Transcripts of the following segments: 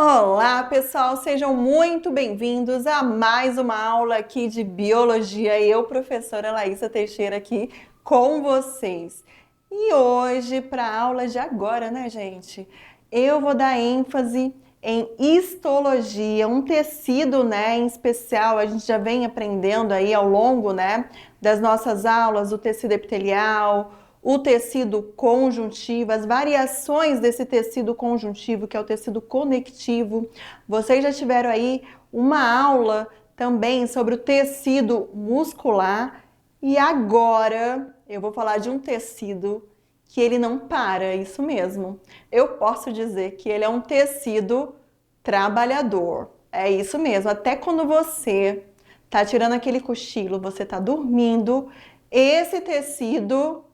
Olá, pessoal, sejam muito bem-vindos a mais uma aula aqui de Biologia. Eu, professora Laísa Teixeira, aqui com vocês. E hoje, para a aula de agora, né, gente? Eu vou dar ênfase em histologia, um tecido, né, em especial, a gente já vem aprendendo aí ao longo, né, das nossas aulas, o tecido epitelial, o tecido conjuntivo, as variações desse tecido conjuntivo, que é o tecido conectivo. Vocês já tiveram aí uma aula também sobre o tecido muscular e agora eu vou falar de um tecido que ele não para, isso mesmo. Eu posso dizer que ele é um tecido trabalhador. É isso mesmo, até quando você tá tirando aquele cochilo, você tá dormindo, esse tecido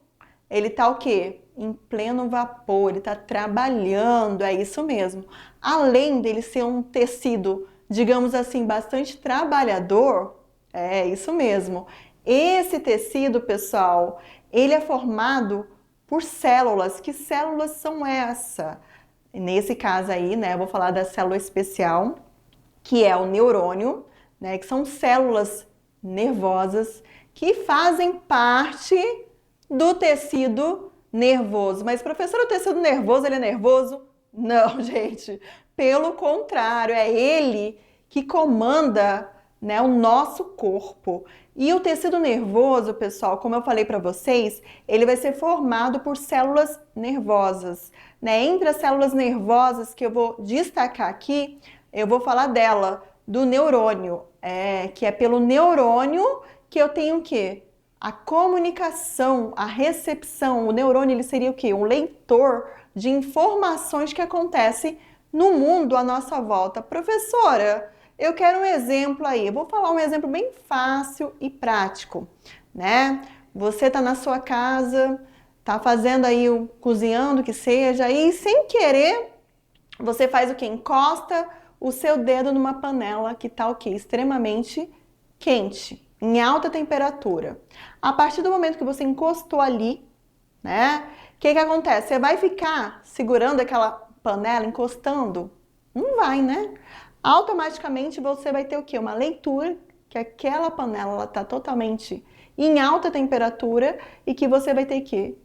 ele tá o quê? Em pleno vapor, ele tá trabalhando, é isso mesmo. Além dele ser um tecido, digamos assim, bastante trabalhador, é isso mesmo. Esse tecido, pessoal, ele é formado por células. Que células são essa? Nesse caso aí, né, eu vou falar da célula especial, que é o neurônio, né, que são células nervosas que fazem parte do tecido nervoso. Mas, professor, o tecido nervoso, ele é nervoso? Não, gente. Pelo contrário, é ele que comanda, né, o nosso corpo. E o tecido nervoso, pessoal, como eu falei para vocês, ele vai ser formado por células nervosas, né? Entre as células nervosas que eu vou destacar aqui, eu vou falar dela, do neurônio, que é pelo neurônio que eu tenho o quê? A comunicação, a recepção. O neurônio ele seria o quê? Um leitor de informações que acontecem no mundo à nossa volta. Professora, eu quero um exemplo aí. Eu vou falar um exemplo bem fácil e prático, né? Você está na sua casa, está fazendo aí, cozinhando, que seja, e sem querer, você faz o quê? Encosta o seu dedo numa panela que está o quê? Extremamente quente, em alta temperatura. A partir do momento que você encostou ali, né? O que acontece? Você vai ficar segurando aquela panela, encostando? Não vai, né? Automaticamente você vai ter o quê? Uma leitura que aquela panela está totalmente em alta temperatura e que você vai ter que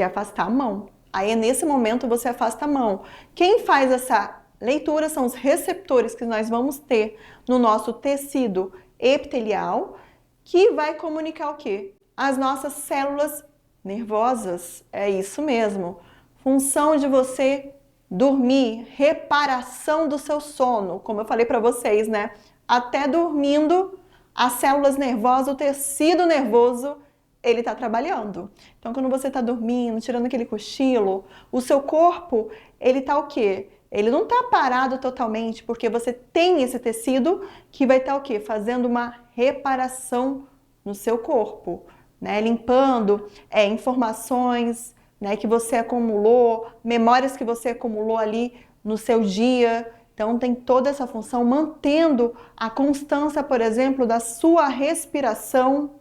afastar a mão. Aí nesse momento você afasta a mão. Quem faz essa leitura são os receptores que nós vamos ter no nosso tecido epitelial, que vai comunicar o quê? As nossas células nervosas. É isso mesmo. Função de você dormir, reparação do seu sono, como eu falei para vocês, né? Até dormindo, as células nervosas, o tecido nervoso, ele está trabalhando. Então, quando você está dormindo, tirando aquele cochilo, o seu corpo, ele está o quê? Ele não está parado totalmente, porque você tem esse tecido que vai estar o quê? Fazendo uma reparação no seu corpo, né? Limpando informações, né, que você acumulou, memórias que você acumulou ali no seu dia. Então, tem toda essa função, mantendo a constância, por exemplo, da sua respiração,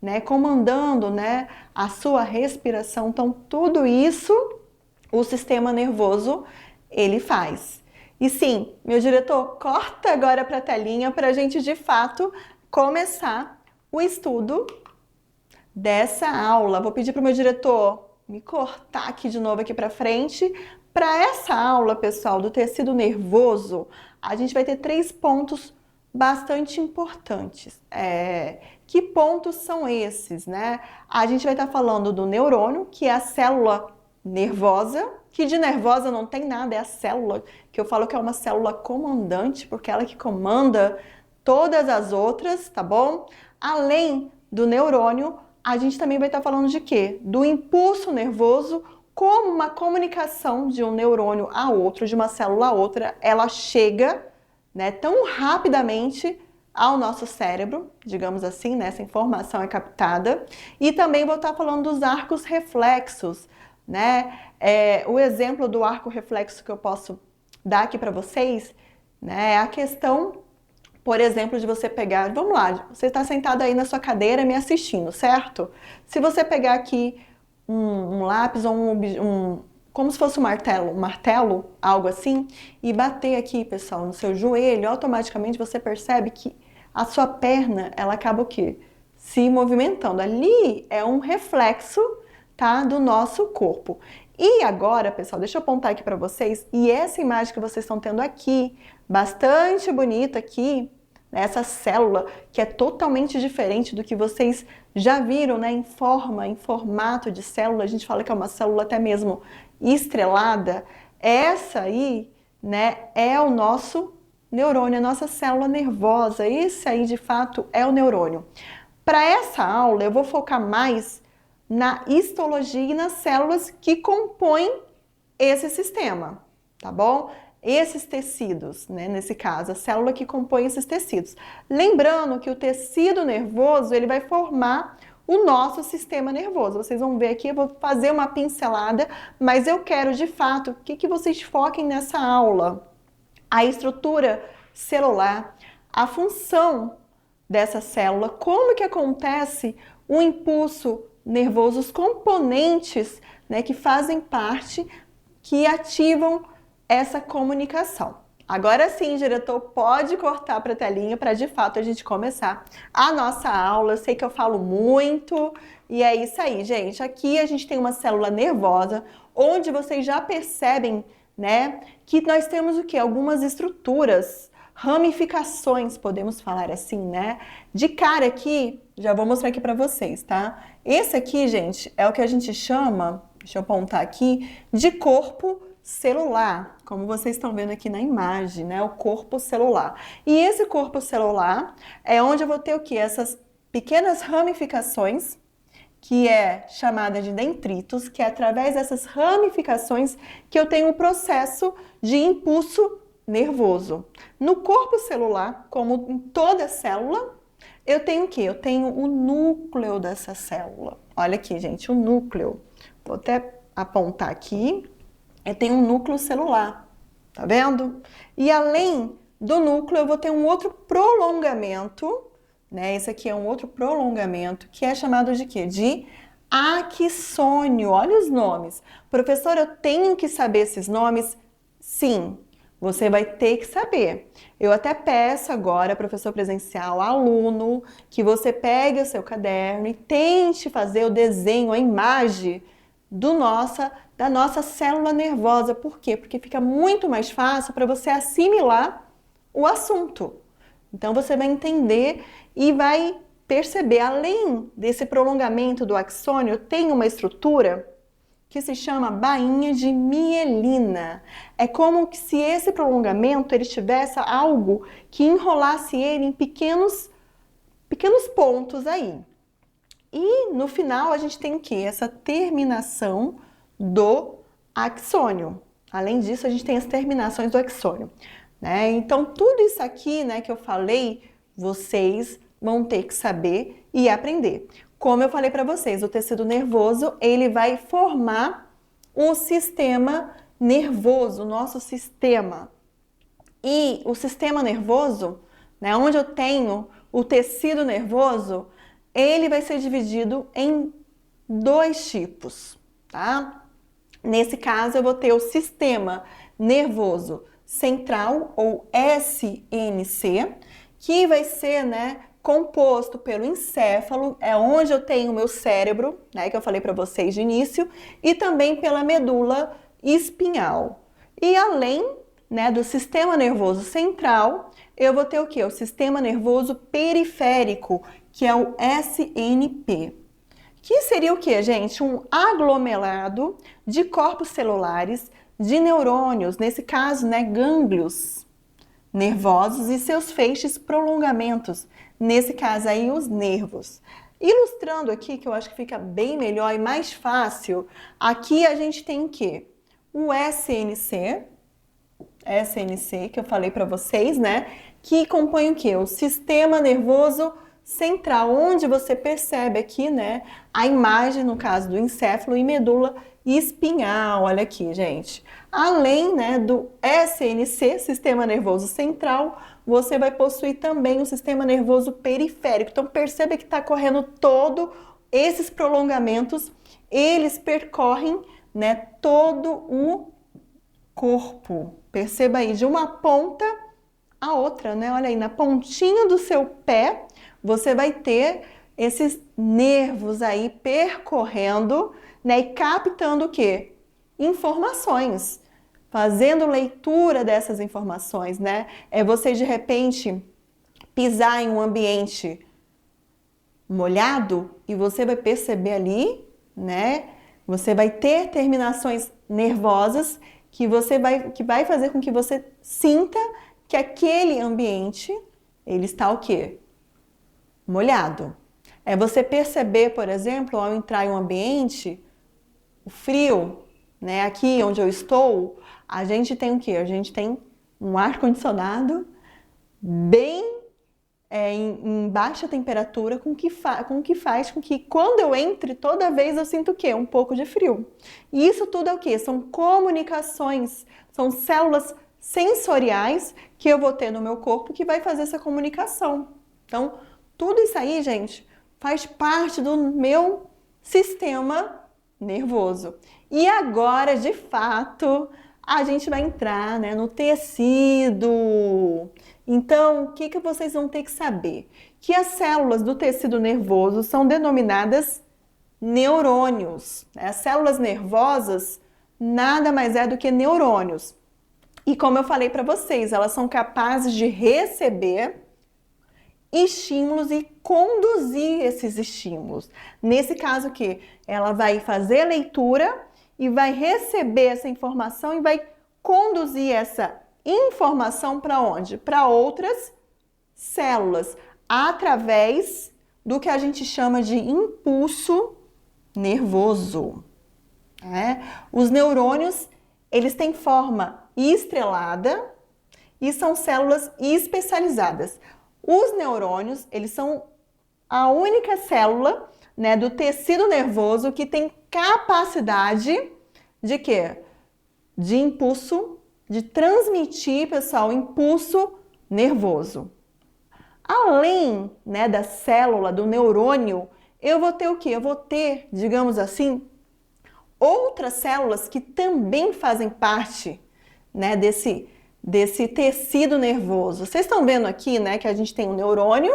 né, comandando, né, a sua respiração. Então, tudo isso o sistema nervoso ele faz. E sim, meu diretor, corta agora para a telinha para a gente de fato começar o estudo dessa aula. Vou pedir para o meu diretor me cortar aqui de novo aqui para frente. Para essa aula, pessoal, do tecido nervoso, a gente vai ter 3 pontos bastante importantes. Que pontos são esses, né? A gente vai estar falando do neurônio, que é a célula nervosa, que de nervosa não tem nada, é a célula, que eu falo que é uma célula comandante, porque ela que comanda todas as outras, tá bom? Além do neurônio, a gente também vai estar falando de quê? Do impulso nervoso, como uma comunicação de um neurônio a outro, de uma célula a outra, ela chega, né, tão rapidamente ao nosso cérebro, digamos assim, né, essa informação é captada. E também vou estar falando dos arcos reflexos, né? O exemplo do arco reflexo que eu posso dar aqui para vocês, né, é a questão, por exemplo, de você pegar, vamos lá, você está sentado aí na sua cadeira me assistindo, certo? Se você pegar aqui um lápis ou como se fosse um martelo, algo assim, e bater aqui, pessoal, no seu joelho, automaticamente você percebe que a sua perna, ela acaba o quê? Se movimentando. Ali é um reflexo, tá, do nosso corpo. E agora, pessoal, deixa eu apontar aqui para vocês, e essa imagem que vocês estão tendo aqui, bastante bonita aqui, essa célula que é totalmente diferente do que vocês já viram, né, em formato de célula, a gente fala que é uma célula até mesmo estrelada. Essa aí, né, é o nosso neurônio, a nossa célula nervosa. Esse aí, de fato, é o neurônio. Para essa aula, eu vou focar mais na histologia e nas células que compõem esse sistema, tá bom? Esses tecidos, né, nesse caso, a célula que compõe esses tecidos. Lembrando que o tecido nervoso, ele vai formar o nosso sistema nervoso. Vocês vão ver aqui, eu vou fazer uma pincelada, mas eu quero, de fato, que vocês foquem nessa aula. A estrutura celular, a função dessa célula, como que acontece o impulso nervoso, os componentes, né, que fazem parte, que ativam essa comunicação. Agora sim, diretor, pode cortar para a telinha para de fato a gente começar a nossa aula. Eu sei que eu falo muito e é isso aí, gente. Aqui a gente tem uma célula nervosa, onde vocês já percebem, né, que nós temos o quê? Algumas estruturas, ramificações, podemos falar assim, né? De cara aqui, já vou mostrar aqui para vocês, tá? Esse aqui, gente, é o que a gente chama, deixa eu apontar aqui, de corpo celular, como vocês estão vendo aqui na imagem, né? O corpo celular. E esse corpo celular é onde eu vou ter o quê? Essas pequenas ramificações, que é chamada de dendritos, que é através dessas ramificações que eu tenho o processo de impulso nervoso. No corpo celular, como em toda célula, eu tenho o quê? Eu tenho o núcleo dessa célula. Olha aqui, gente, o núcleo. Vou até apontar aqui. Eu tenho um núcleo celular, tá vendo? E além do núcleo, eu vou ter um outro prolongamento, né? Esse aqui é um outro prolongamento, que é chamado de quê? De axônio. Olha os nomes. Professor, eu tenho que saber esses nomes? Sim, você vai ter que saber. Eu até peço agora, professor presencial, aluno, que você pegue o seu caderno e tente fazer o desenho, a imagem da nossa célula nervosa. Por quê? Porque fica muito mais fácil para você assimilar o assunto. Então você vai entender e vai perceber, além desse prolongamento do axônio, tem uma estrutura que se chama bainha de mielina. É como se esse prolongamento ele tivesse algo que enrolasse ele em pequenos pontos aí. E no final a gente tem o quê? Essa terminação do axônio. Além disso, a gente tem as terminações do axônio, né? Então, tudo isso aqui, né, que eu falei, vocês vão ter que saber e aprender. Como eu falei para vocês, o tecido nervoso, ele vai formar o sistema nervoso, o nosso sistema. E o sistema nervoso, né, onde eu tenho o tecido nervoso, ele vai ser dividido em dois tipos, tá? Nesse caso, eu vou ter o sistema nervoso central, ou SNC, que vai ser, né, composto pelo encéfalo, é onde eu tenho o meu cérebro, né, que eu falei para vocês de início, e também pela medula espinhal. E além, né, do sistema nervoso central, eu vou ter o quê? O sistema nervoso periférico, que é o SNP. Que seria o quê, gente? Um aglomerado de corpos celulares, de neurônios, nesse caso, né, gânglios nervosos e seus feixes prolongamentos, nesse caso aí os nervos. Ilustrando aqui, que eu acho que fica bem melhor e mais fácil, aqui a gente tem o quê? O SNC, que eu falei para vocês, né, que compõe o quê? O sistema nervoso central, onde você percebe aqui, né, a imagem, no caso do encéfalo e medula espinhal. Olha aqui, gente. Além, né, do SNC, sistema nervoso central, você vai possuir também o sistema nervoso periférico. Então, perceba que está correndo todo esses prolongamentos, eles percorrem, né, todo o corpo. Perceba aí, de uma ponta a outra, né? Olha aí, na pontinha do seu pé, você vai ter esses nervos aí percorrendo, né, e captando o quê? Informações, fazendo leitura dessas informações, né? É você de repente pisar em um ambiente molhado e você vai perceber ali, né? Você vai ter terminações nervosas que vai fazer com que você sinta que aquele ambiente ele está o quê? Molhado. É você perceber, por exemplo, ao entrar em um ambiente, o frio, né? Aqui onde eu estou, a gente tem o quê? A gente tem um ar-condicionado bem em baixa temperatura, com que faz com que quando eu entre, toda vez eu sinto o quê? Um pouco de frio. E isso tudo é o quê? São comunicações, são células sensoriais que eu vou ter no meu corpo que vai fazer essa comunicação. Então, tudo isso aí, gente, faz parte do meu sistema nervoso. E agora, de fato, a gente vai entrar, né, no tecido. Então, o que vocês vão ter que saber? Que as células do tecido nervoso são denominadas neurônios. As células nervosas nada mais é do que neurônios. E como eu falei para vocês, elas são capazes de receber estímulos e conduzir esses estímulos. Nesse caso aqui, ela vai fazer a leitura e vai receber essa informação e vai conduzir essa informação para onde? Para outras células, através do que a gente chama de impulso nervoso. Os neurônios, eles têm forma estrelada e são células especializadas. Os neurônios, eles são a única célula, né, do tecido nervoso que tem capacidade de quê? De impulso, de transmitir, pessoal, impulso nervoso. Além, né, da célula, do neurônio, eu vou ter o quê? Eu vou ter, digamos assim, outras células que também fazem parte, né, desse tecido nervoso. Vocês estão vendo aqui, né, que a gente tem um neurônio.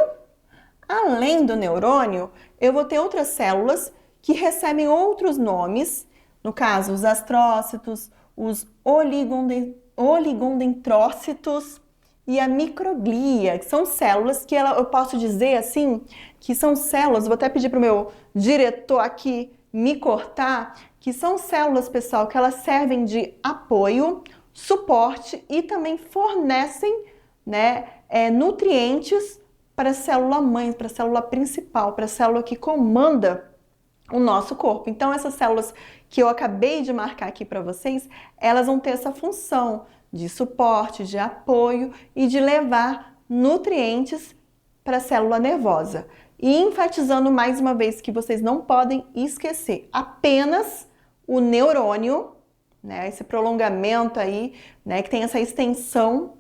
Além do neurônio, eu vou ter outras células que recebem outros nomes, no caso, os astrócitos, os oligondendrócitos e a microglia, que são células que eu posso dizer assim, que são células, vou até pedir para o meu diretor aqui me cortar, que são células, pessoal, que elas servem de apoio, suporte e também fornecem, né, nutrientes para a célula mãe, para a célula principal, para a célula que comanda o nosso corpo. Então, essas células que eu acabei de marcar aqui para vocês, elas vão ter essa função de suporte, de apoio e de levar nutrientes para a célula nervosa. E enfatizando mais uma vez que vocês não podem esquecer, apenas o neurônio, né, esse prolongamento aí, né, que tem essa extensão,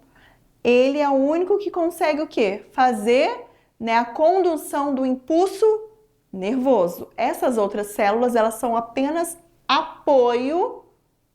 ele é o único que consegue o quê? Fazer, né, a condução do impulso nervoso. Essas outras células, elas são apenas apoio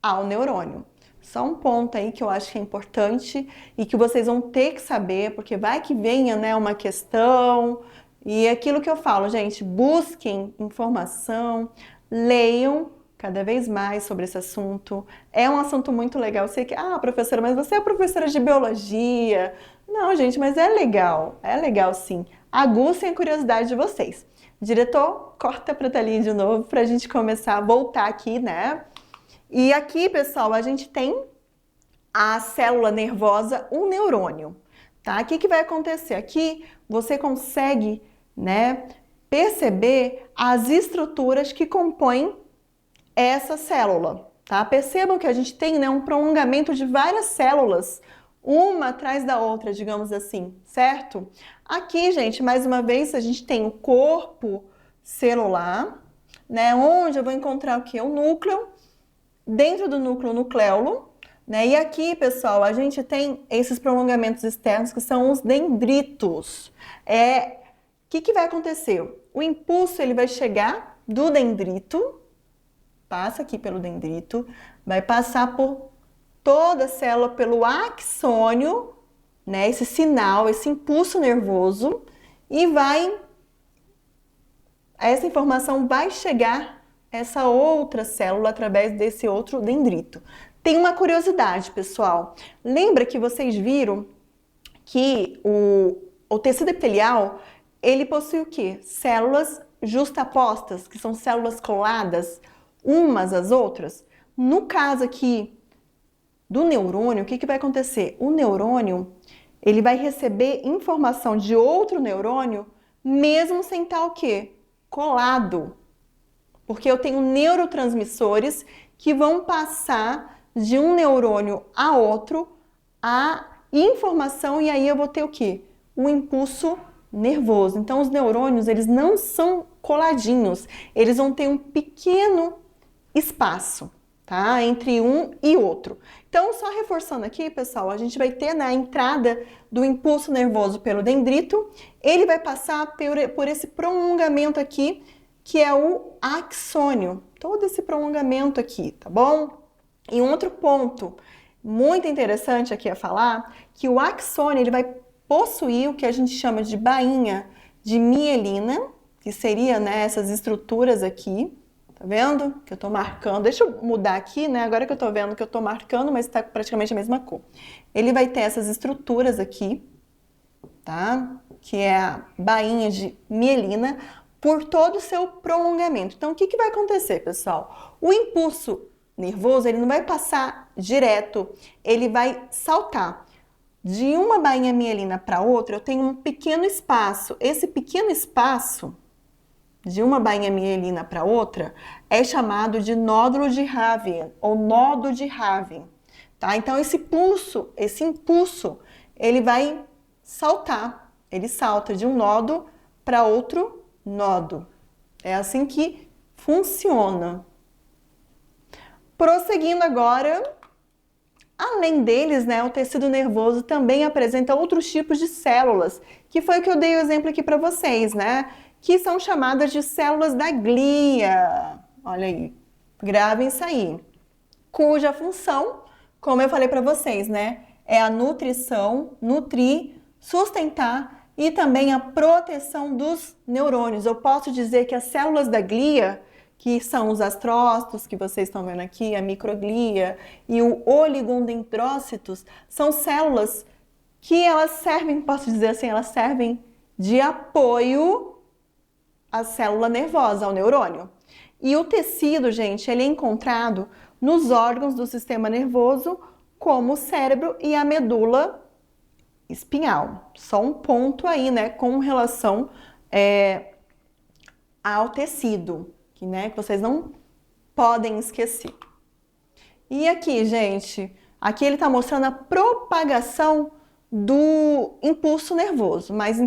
ao neurônio. Só um ponto aí que eu acho que é importante e que vocês vão ter que saber, porque vai que venha, né, uma questão. E aquilo que eu falo, gente, busquem informação, leiam cada vez mais sobre esse assunto. É um assunto muito legal. Eu sei que, professora, mas você é professora de biologia. Não, gente, mas é legal sim. Aguçem a curiosidade de vocês. Diretor, corta para a telinha de novo para a gente começar a voltar aqui, né? E aqui, pessoal, a gente tem a célula nervosa, o neurônio, tá? O que vai acontecer? Aqui você consegue, né, perceber as estruturas que compõem essa célula, tá? Percebam que a gente tem, né, um prolongamento de várias células, uma atrás da outra, digamos assim, certo? Aqui, gente, mais uma vez, a gente tem o corpo celular, né, onde eu vou encontrar o quê? O núcleo, dentro do núcleo, o nucleolo, né? E aqui, pessoal, a gente tem esses prolongamentos externos que são os dendritos. O que vai acontecer? O impulso ele vai chegar do dendrito, passa aqui pelo dendrito, vai passar por toda a célula, pelo axônio, né? Esse sinal, esse impulso nervoso, e essa informação vai chegar a essa outra célula através desse outro dendrito. Tem uma curiosidade, pessoal. Lembra que vocês viram que o tecido epitelial, ele possui o quê? Células justapostas, que são células coladas umas às outras. No caso aqui do neurônio, o que vai acontecer? O neurônio, ele vai receber informação de outro neurônio, mesmo sem estar o quê? Colado. Porque eu tenho neurotransmissores que vão passar de um neurônio a outro a informação, e aí eu vou ter o quê? O impulso nervoso. Então, os neurônios, eles não são coladinhos, eles vão ter um pequeno espaço, tá? Entre um e outro. Então, só reforçando aqui, pessoal, a gente vai ter na entrada do impulso nervoso pelo dendrito, ele vai passar por esse prolongamento aqui, que é o axônio. Todo esse prolongamento aqui, tá bom? E um outro ponto muito interessante aqui a falar, que o axônio ele vai possuir o que a gente chama de bainha de mielina, que seria, né, essas estruturas aqui, tá vendo? Que eu tô marcando. Deixa eu mudar aqui, né? Agora que eu tô vendo que eu tô marcando, mas tá praticamente a mesma cor. Ele vai ter essas estruturas aqui, tá? Que é a bainha de mielina, por todo o seu prolongamento. Então, o que vai acontecer, pessoal? O impulso nervoso, ele não vai passar direto, ele vai saltar. De uma bainha mielina para outra, eu tenho um pequeno espaço. Esse pequeno espaço, de uma bainha mielina para outra, é chamado de nódulo de Haven, ou nódo de Haven, tá? Então, esse impulso, ele vai saltar. Ele salta de um nódo para outro nódo. É assim que funciona. Prosseguindo agora, além deles, né, o tecido nervoso também apresenta outros tipos de células, que foi o que eu dei o exemplo aqui para vocês, né? Que são chamadas de células da glia. Olha aí, gravem isso aí. Cuja função, como eu falei para vocês, né, é a nutrição, nutrir, sustentar e também a proteção dos neurônios. Eu posso dizer que as células da glia, que são os astrócitos que vocês estão vendo aqui, a microglia e o oligodendrócitos, são células que elas servem, posso dizer assim, elas servem de apoio à célula nervosa, ao neurônio. E o tecido, gente, ele é encontrado nos órgãos do sistema nervoso, como o cérebro e a medula espinhal. Só um ponto aí, né, com relação ao tecido, né, que vocês não podem esquecer. E aqui, gente, aqui ele está mostrando a propagação do impulso nervoso, mas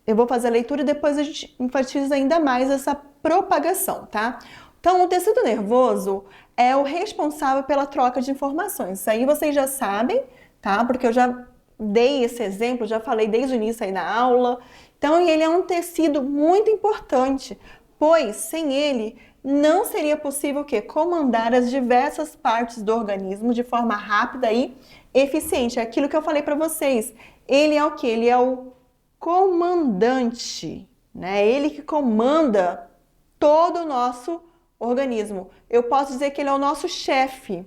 eu vou fazer a leitura e depois a gente enfatiza ainda mais essa propagação, tá? Então, o tecido nervoso é o responsável pela troca de informações. Isso aí vocês já sabem, tá? Porque eu já dei esse exemplo, já falei desde o início aí na aula. Então, ele é um tecido muito importante, pois sem ele não seria possível o quê? Comandar as diversas partes do organismo de forma rápida e eficiente. É aquilo que eu falei para vocês. Ele é o quê? Ele é o comandante, né? Ele que comanda todo o nosso organismo. Eu posso dizer que ele é o nosso chefe.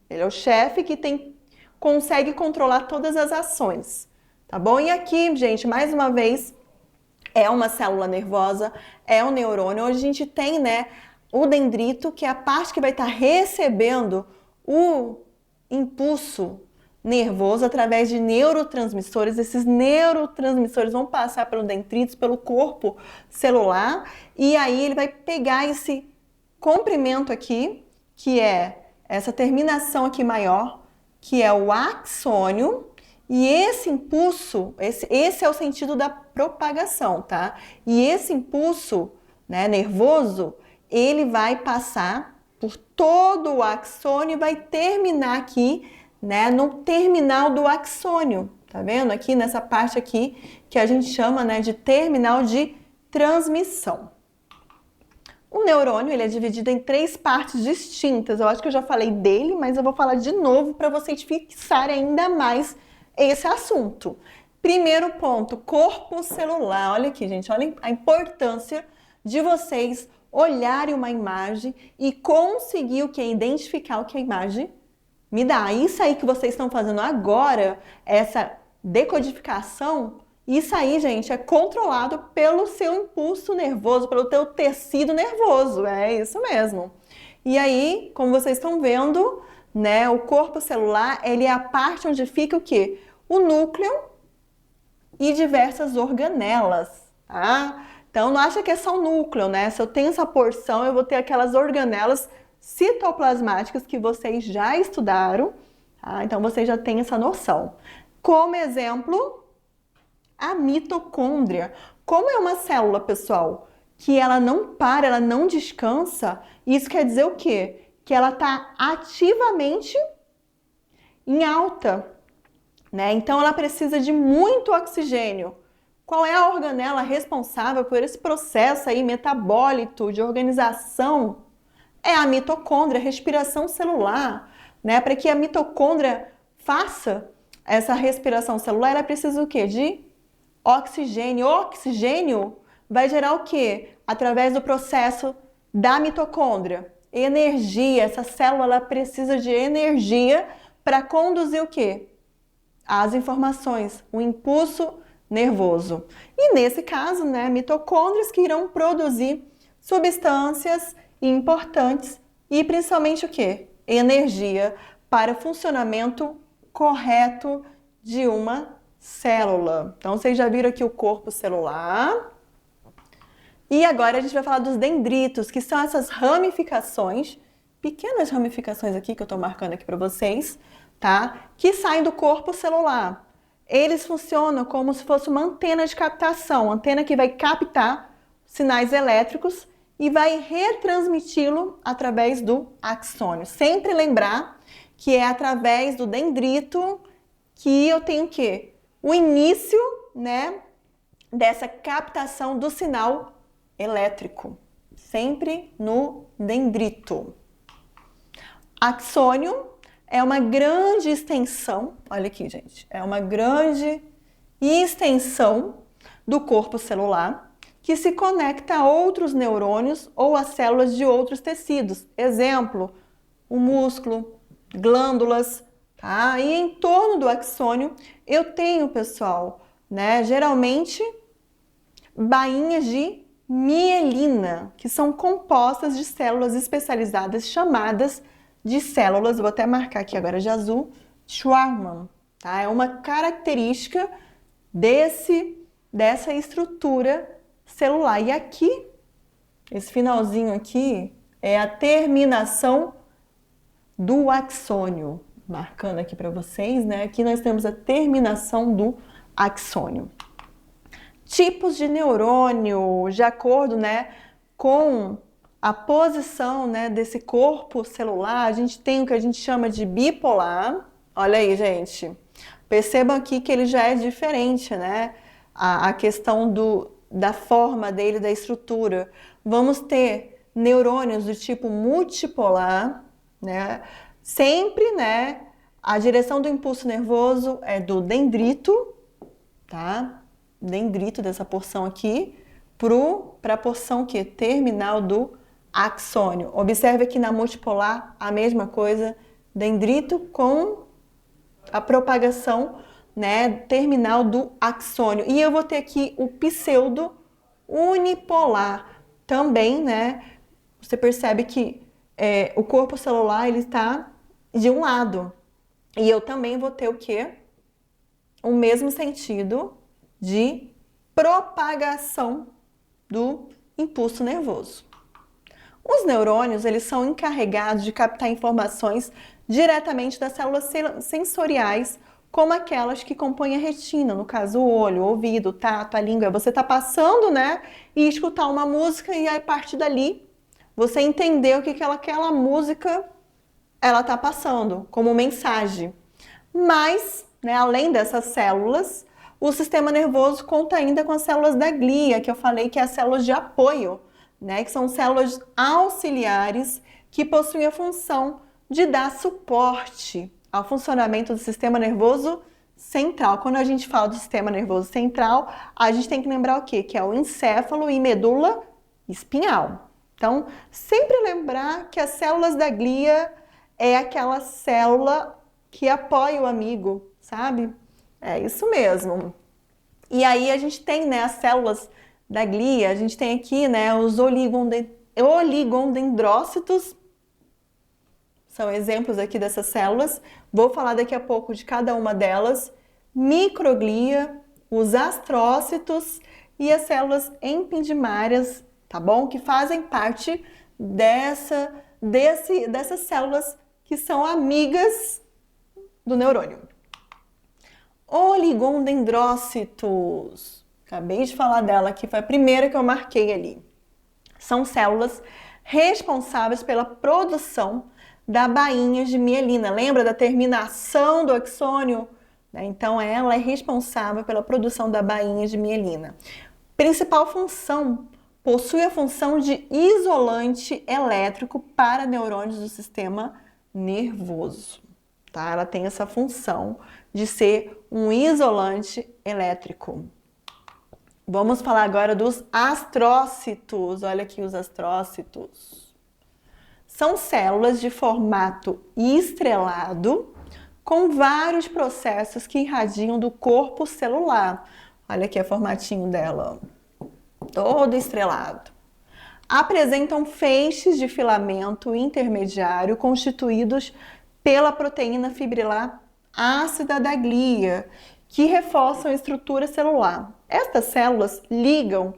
Ele é o chefe que consegue controlar todas as ações, tá bom? E aqui, gente, mais uma vez, é uma célula nervosa, é um neurônio, onde a gente tem, né, o dendrito, que é a parte que vai estar recebendo o impulso nervoso através de neurotransmissores. Esses neurotransmissores vão passar pelo dendrito, pelo corpo celular, e aí ele vai pegar esse comprimento aqui, que é essa terminação aqui maior, que é o axônio, e esse impulso, esse é o sentido da propagação, tá? E esse impulso, né, nervoso, ele vai passar por todo o axônio e vai terminar aqui, né, no terminal do axônio, tá vendo? Aqui nessa parte aqui que a gente chama, né, de terminal de transmissão. O neurônio, ele é dividido em 3 partes distintas. Eu acho que eu já falei dele, mas eu vou falar de novo para vocês fixarem ainda mais esse assunto. Primeiro ponto, corpo celular. Olha aqui, gente, olha a importância de vocês olharem uma imagem e conseguir o que? Identificar o que a imagem me dá. Isso aí que vocês estão fazendo agora, essa decodificação, isso aí, gente, é controlado pelo seu impulso nervoso, pelo teu tecido nervoso, é isso mesmo. E aí, como vocês estão vendo, né, o corpo celular, ele é a parte onde fica o quê? O núcleo e diversas organelas, tá? Então, não acha que é só o núcleo, né? Se eu tenho essa porção, eu vou ter aquelas organelas citoplasmáticas que vocês já estudaram, tá? Então, vocês já têm essa noção. Como exemplo, a mitocôndria. Como é uma célula, pessoal, que ela não para, ela não descansa, isso quer dizer o quê? Que ela está ativamente em alta, né? Então, ela precisa de muito oxigênio. Qual é a organela responsável por esse processo aí metabólico de organização? É a mitocôndria, a respiração celular, né? Para que a mitocôndria faça essa respiração celular, ela precisa o quê? De oxigênio. O oxigênio vai gerar o quê? Através do processo da mitocôndria. Energia. Essa célula ela precisa de energia para conduzir o quê? As informações, o impulso nervoso. E nesse caso, né, mitocôndrias que irão produzir substâncias importantes e principalmente o quê? Energia para o funcionamento correto de uma célula. Então, vocês já viram aqui o corpo celular. E agora a gente vai falar dos dendritos, que são essas ramificações, pequenas ramificações aqui que eu estou marcando aqui para vocês, tá? Que saem do corpo celular. Eles funcionam como se fosse uma antena de captação, antena que vai captar sinais elétricos e vai retransmiti-lo através do axônio. Sempre lembrar que é através do dendrito que eu tenho o quê? O início, né, dessa captação do sinal elétrico. Sempre no dendrito. Axônio é uma grande extensão, olha aqui, gente, é uma grande extensão do corpo celular que se conecta a outros neurônios ou a células de outros tecidos. Exemplo, o músculo, glândulas, tá? E em torno do axônio eu tenho, pessoal, né, geralmente bainhas de mielina, que são compostas de células especializadas chamadas de células, vou até marcar aqui agora de azul, Schwarman, tá? É uma característica dessa estrutura celular. E aqui, esse finalzinho aqui, é a terminação do axônio. Marcando aqui para vocês, né? Aqui nós temos a terminação do axônio. Tipos de neurônio, de acordo, né, com a posição, né, desse corpo celular, a gente tem o que a gente chama de bipolar. Olha aí, gente. Percebam aqui que ele já é diferente, né? A questão da forma dele, da estrutura. Vamos ter neurônios do tipo multipolar, né? Sempre, né, a direção do impulso nervoso é do dendrito, tá? Dendrito dessa porção aqui, para a porção que terminal do axônio. Observe aqui na multipolar a mesma coisa, dendrito com a propagação, né, terminal do axônio. E eu vou ter aqui o pseudo unipolar também, né? Você percebe que o corpo celular ele está de um lado. E eu também vou ter o quê? O mesmo sentido de propagação do impulso nervoso. Os neurônios, eles são encarregados de captar informações diretamente das células sensoriais, como aquelas que compõem a retina, no caso o olho, o ouvido, o tato, a língua. Você está passando, né, e escutar uma música e a partir dali você entender o que aquela música ela está passando como mensagem. Mas, né, além dessas células, o sistema nervoso conta ainda com as células da glia, que eu falei que é as células de apoio, né, que são células auxiliares que possuem a função de dar suporte ao funcionamento do sistema nervoso central. Quando a gente fala do sistema nervoso central, a gente tem que lembrar o quê? Que é o encéfalo e medula espinhal. Então, sempre lembrar que as células da glia é aquela célula que apoia o amigo, sabe? É isso mesmo. E aí a gente tem, né, as células da glia, a gente tem aqui, né, os oligondendrócitos, são exemplos aqui dessas células. Vou falar daqui a pouco de cada uma delas. Microglia, os astrócitos e as células ependimárias, tá bom? Que fazem parte dessas células que são amigas do neurônio. Oligondendrócitos. Acabei de falar dela aqui, foi a primeira que eu marquei ali. São células responsáveis pela produção da bainha de mielina. Lembra da terminação do axônio? Então, ela é responsável pela produção da bainha de mielina. Principal função, possui a função de isolante elétrico para neurônios do sistema nervoso. Tá? Ela tem essa função de ser um isolante elétrico. Vamos falar agora dos astrócitos. Olha aqui os astrócitos. São células de formato estrelado com vários processos que irradiam do corpo celular. Olha aqui o formatinho dela, todo estrelado. Apresentam feixes de filamento intermediário constituídos pela proteína fibrilar ácida da glia, que reforçam a estrutura celular. Estas células ligam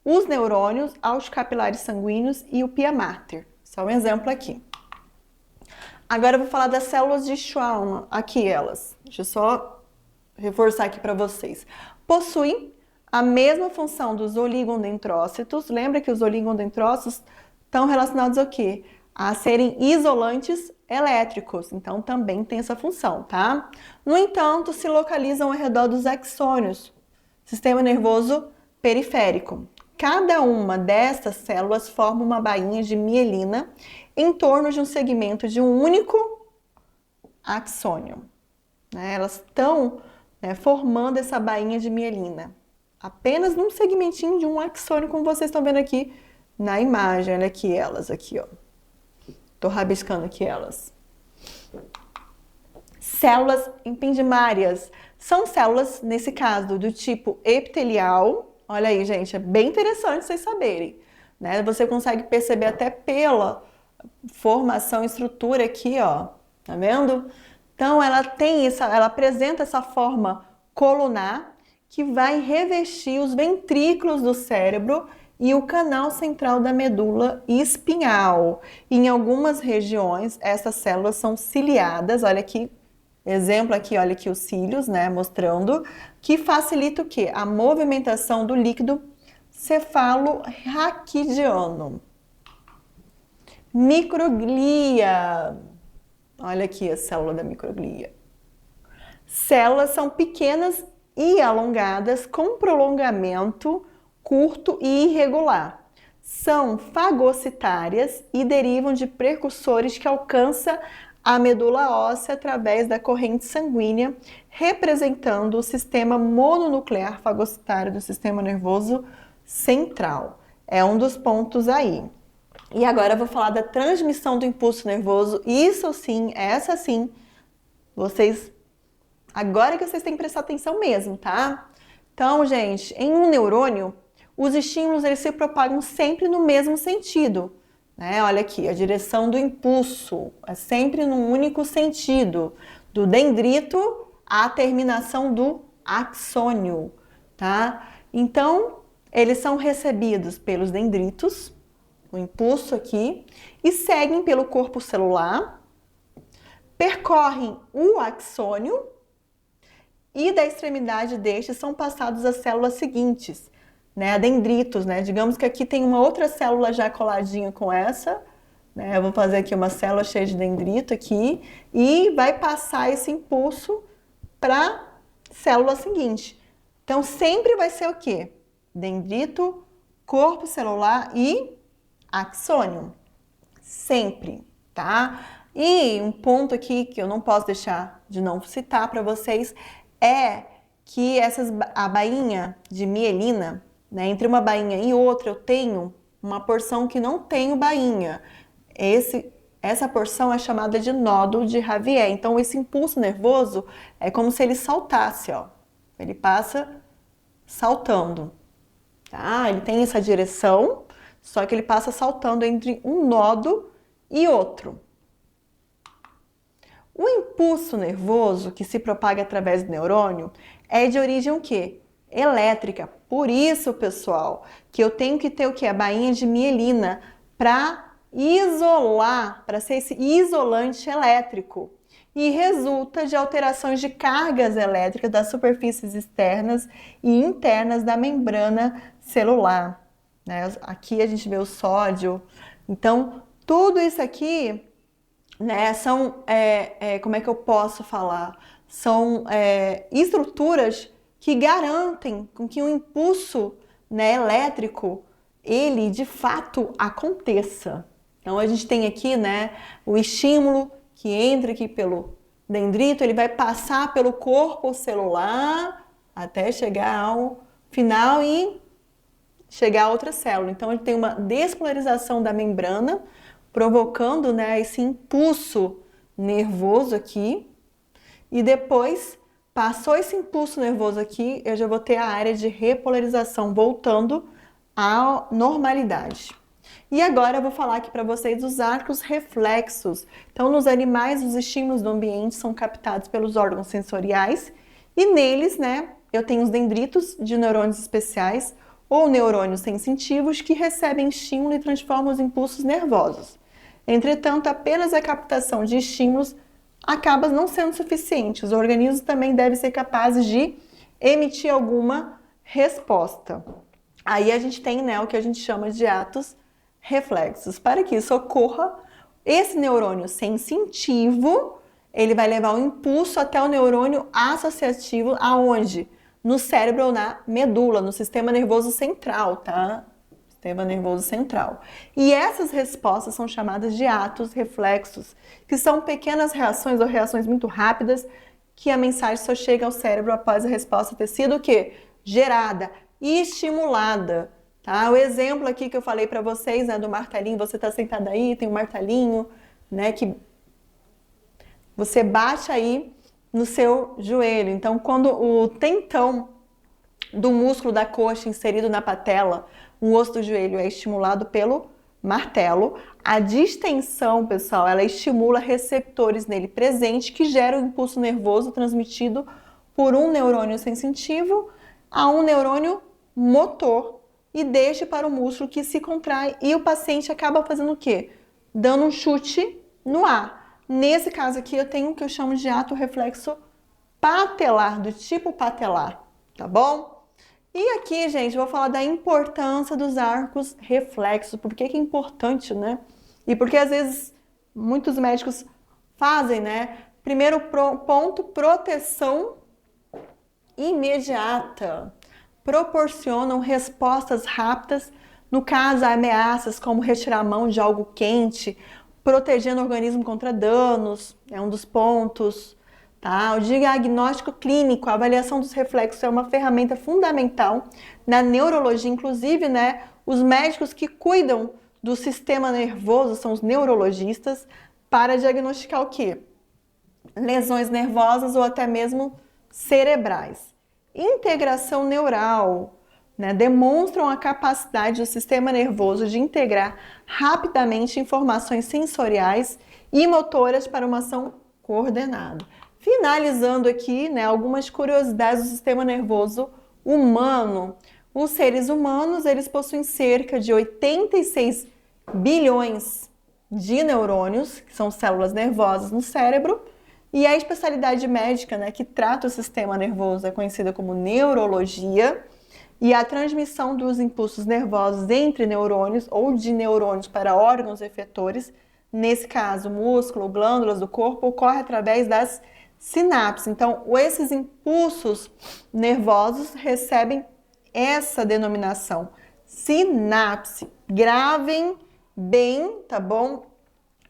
os neurônios aos capilares sanguíneos e o pia mater. Só um exemplo aqui. Agora eu vou falar das células de Schwann, aqui elas. Deixa eu só reforçar aqui para vocês. Possuem a mesma função dos oligondendrócitos. Lembra que os oligondendrócitos estão relacionados ao quê? A serem isolantes elétricos. Então também tem essa função, tá? No entanto, se localizam ao redor dos axônios, sistema nervoso periférico. Cada uma destas células forma uma bainha de mielina em torno de um segmento de um único axônio. Elas estão formando essa bainha de mielina apenas num segmentinho de um axônio, como vocês estão vendo aqui na imagem. Olha aqui elas, aqui, ó. Tô rabiscando aqui elas. Células ependimárias são células, nesse caso, do tipo epitelial. Olha aí, gente, é bem interessante vocês saberem, né? Você consegue perceber até pela formação e estrutura aqui, ó, tá vendo? Então, ela apresenta essa forma colunar que vai revestir os ventrículos do cérebro e o canal central da medula espinhal. Em algumas regiões, essas células são ciliadas, olha aqui, exemplo aqui, olha aqui os cílios, né, mostrando, que facilita o quê? A movimentação do líquido cefalo-raquidiano. Microglia. Olha aqui a célula da microglia. Células são pequenas e alongadas, com prolongamento curto e irregular. São fagocitárias e derivam de precursores que alcançam a medula óssea através da corrente sanguínea, representando o sistema mononuclear fagocitário do sistema nervoso central. É um dos pontos aí. E agora eu vou falar da transmissão do impulso nervoso. Isso sim, essa sim, agora que vocês têm que prestar atenção mesmo, tá? Então, gente, em um neurônio, os estímulos eles se propagam sempre no mesmo sentido. Olha aqui, a direção do impulso é sempre num único sentido, do dendrito à terminação do axônio, tá? Então, eles são recebidos pelos dendritos, o impulso aqui, e seguem pelo corpo celular, percorrem o axônio e da extremidade deste são passados às células seguintes, a dendritos, Digamos que aqui tem uma outra célula já coladinha com essa, Eu vou fazer aqui uma célula cheia de dendrito aqui e vai passar esse impulso para a célula seguinte. Então, sempre vai ser o quê? Dendrito, corpo celular e axônio. Sempre, tá? E um ponto aqui que eu não posso deixar de não citar para vocês é que a bainha de mielina, né, entre uma bainha e outra eu tenho uma porção que não tenho bainha. Essa porção é chamada de nódulo de Javier. Então esse impulso nervoso é como se ele saltasse, ó. Ele passa saltando, tá? Ele tem essa direção, só que ele passa saltando entre um nódo e outro. O impulso nervoso que se propaga através do neurônio é de origem o quê? Elétrica. Por isso, pessoal, que eu tenho que ter o quê? A bainha de mielina para isolar, para ser esse isolante elétrico. E resulta de alterações de cargas elétricas das superfícies externas e internas da membrana celular, né? Aqui a gente vê o sódio. Então, tudo isso aqui, né, são, como é que eu posso falar? São estruturas que garantem com que o impulso, né, elétrico, ele de fato aconteça. Então a gente tem aqui, né, o estímulo que entra aqui pelo dendrito, ele vai passar pelo corpo celular até chegar ao final e chegar a outra célula. Então ele tem uma despolarização da membrana, provocando, né, esse impulso nervoso aqui. E depois, passou esse impulso nervoso aqui, eu já vou ter a área de repolarização voltando à normalidade. E agora eu vou falar aqui para vocês dos arcos reflexos. Então, nos animais, os estímulos do ambiente são captados pelos órgãos sensoriais e neles, né, eu tenho os dendritos de neurônios especiais ou neurônios sensitivos que recebem estímulo e transformam os impulsos nervosos. Entretanto, apenas a captação de estímulos acaba não sendo suficiente. Os organismos também devem ser capazes de emitir alguma resposta. Aí a gente tem, né, o que a gente chama de atos reflexos. Para que isso ocorra, esse neurônio sensitivo, ele vai levar o impulso até o neurônio associativo, aonde? No cérebro ou na medula, no sistema nervoso central, tá? Sistema nervoso central. E essas respostas são chamadas de atos reflexos, que são pequenas reações ou reações muito rápidas que a mensagem só chega ao cérebro após a resposta ter sido o quê? Gerada e estimulada. Tá? O exemplo aqui que eu falei para vocês, né, do martelinho, você está sentado aí, tem um martelinho, né, que você bate aí no seu joelho. Então, quando o tendão do músculo da coxa inserido na patela, o osso do joelho é estimulado pelo martelo, a distensão, pessoal, ela estimula receptores nele presentes que geram o impulso nervoso transmitido por um neurônio sensitivo a um neurônio motor e deixa para o músculo que se contrai e o paciente acaba fazendo o quê? Dando um chute no ar. Nesse caso aqui eu tenho o que eu chamo de ato reflexo patelar, do tipo patelar, tá bom? E aqui, gente, eu vou falar da importância dos arcos reflexos. Por que é importante, né? E porque às vezes muitos médicos fazem, né? Primeiro ponto, proteção imediata. Proporcionam respostas rápidas, no caso, a ameaças como retirar a mão de algo quente, protegendo o organismo contra danos, é um dos pontos. Tá? O diagnóstico clínico, a avaliação dos reflexos é uma ferramenta fundamental na neurologia, inclusive, né, os médicos que cuidam do sistema nervoso são os neurologistas para diagnosticar o quê? Lesões nervosas ou até mesmo cerebrais. Integração neural, né, demonstram a capacidade do sistema nervoso de integrar rapidamente informações sensoriais e motoras para uma ação coordenada. Finalizando aqui, né, algumas curiosidades do sistema nervoso humano. Os seres humanos, eles possuem cerca de 86 bilhões de neurônios, que são células nervosas no cérebro, e a especialidade médica, né, que trata o sistema nervoso é conhecida como neurologia, e a transmissão dos impulsos nervosos entre neurônios ou de neurônios para órgãos efetores, nesse caso, músculo, glândulas do corpo, ocorre através das sinapses. Então, esses impulsos nervosos recebem essa denominação, sinapse. Gravem bem, tá bom?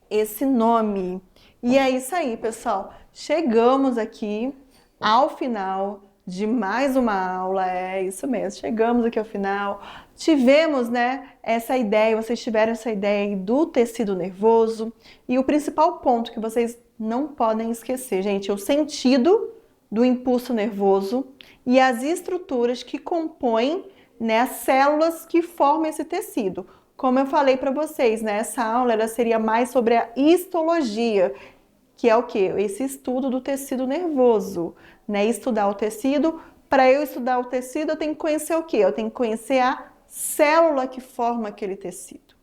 Esse nome. E é isso aí, pessoal. Chegamos aqui ao final de mais uma aula. É isso mesmo. Chegamos aqui ao final. Tivemos, né, essa ideia, vocês tiveram essa ideia aí do tecido nervoso. E o principal ponto que vocês não podem esquecer, gente, é o sentido do impulso nervoso e as estruturas que compõem, né, as células que formam esse tecido. Como eu falei para vocês, né, essa aula ela seria mais sobre a histologia, que é o quê? Esse estudo do tecido nervoso, né? Estudar o tecido. Para eu estudar o tecido, eu tenho que conhecer o quê? Eu tenho que conhecer a célula que forma aquele tecido,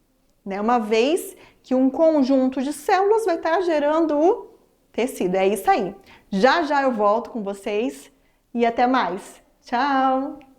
né? Uma vez que um conjunto de células vai estar gerando o tecido. É isso aí. Já já eu volto com vocês e até mais. Tchau!